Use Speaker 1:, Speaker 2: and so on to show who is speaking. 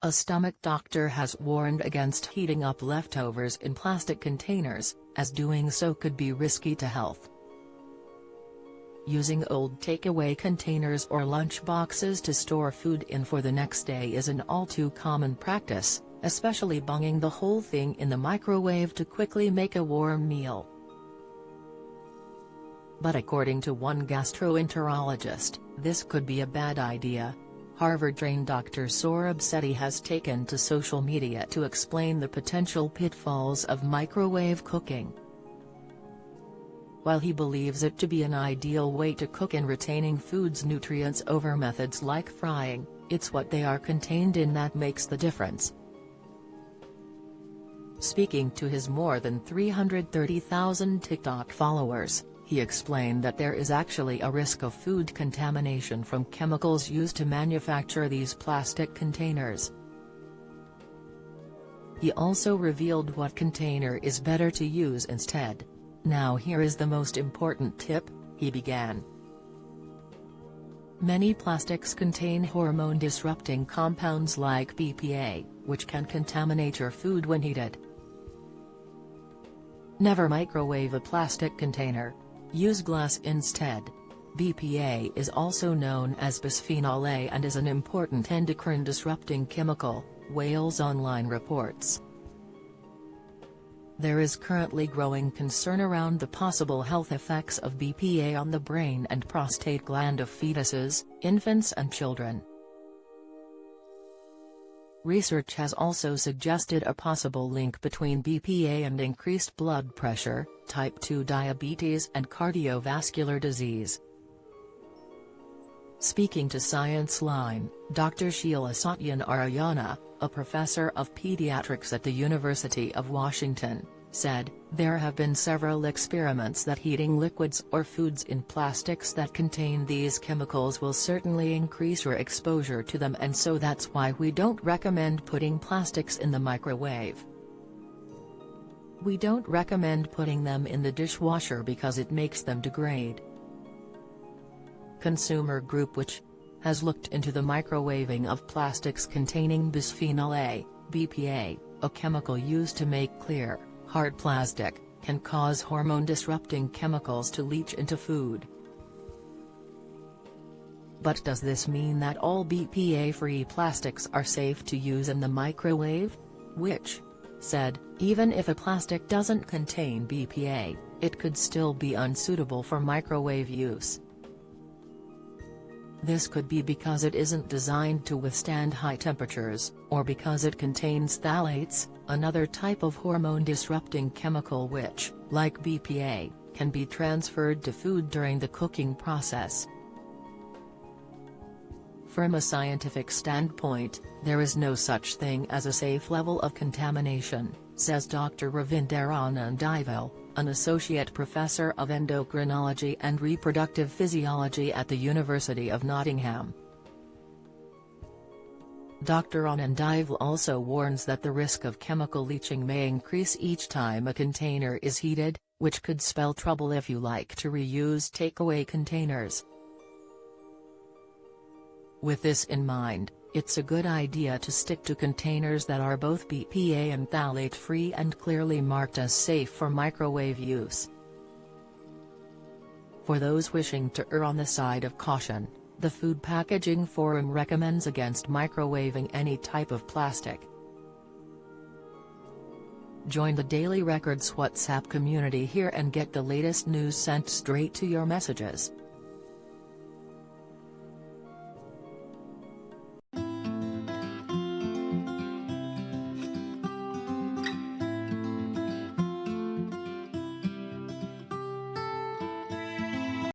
Speaker 1: A stomach doctor has warned against heating up leftovers in plastic containers, as doing so could be risky to health. Using old takeaway containers or lunch boxes to store food in for the next day is an all too common practice, especially bunging the whole thing in the microwave to quickly make a warm meal. But according to one gastroenterologist, this could be a bad idea. Harvard-trained Dr. Saurabh Sethi has taken to social media to explain the potential pitfalls of microwave cooking. While he believes it to be an ideal way to cook in retaining food's nutrients over methods like frying, it's what they are contained in that makes the difference. Speaking to his more than 330,000 TikTok followers, he explained that there is actually a risk of food contamination from chemicals used to manufacture these plastic containers. He also revealed what container is better to use instead. "Now here is the most important tip," he began. Many plastics contain hormone-disrupting compounds like BPA, which can contaminate your food when heated. Never microwave a plastic container. Use glass instead. BPA is also known as bisphenol A and is an important endocrine-disrupting chemical, Wales Online reports. There is currently growing concern around the possible health effects of BPA on the brain and prostate gland of fetuses, infants and children. Research has also suggested a possible link between BPA and increased blood pressure, type 2 diabetes and cardiovascular disease. Speaking to Science Line, Dr. Sheila Satyanarayana, a professor of pediatrics at the University of Washington, said, "There have been several experiments that heating liquids or foods in plastics that contain these chemicals will certainly increase your exposure to them, and so that's why we don't recommend putting plastics in the microwave. We don't recommend putting them in the dishwasher because it makes them degrade." Consumer Group, which has looked into the microwaving of plastics containing bisphenol A, BPA, a chemical used to make clear, hard plastic, can cause hormone-disrupting chemicals to leach into food. But does this mean that all BPA-free plastics are safe to use in the microwave? Which said, even if a plastic doesn't contain BPA, it could still be unsuitable for microwave use. This could be because it isn't designed to withstand high temperatures, or because it contains phthalates, another type of hormone-disrupting chemical which, like BPA, can be transferred to food during the cooking process. From a scientific standpoint, there is no such thing as a safe level of contamination, says Dr. Ravindaranand Daival, an associate professor of endocrinology and reproductive physiology at the University of Nottingham. Dr. Anand Daival also warns that the risk of chemical leaching may increase each time a container is heated, which could spell trouble if you like to reuse takeaway containers. With this in mind, it's a good idea to stick to containers that are both BPA and phthalate-free and clearly marked as safe for microwave use. For those wishing to err on the side of caution, the Food Packaging Forum recommends against microwaving any type of plastic. Join the Daily Records WhatsApp community here and get the latest news sent straight to your messages.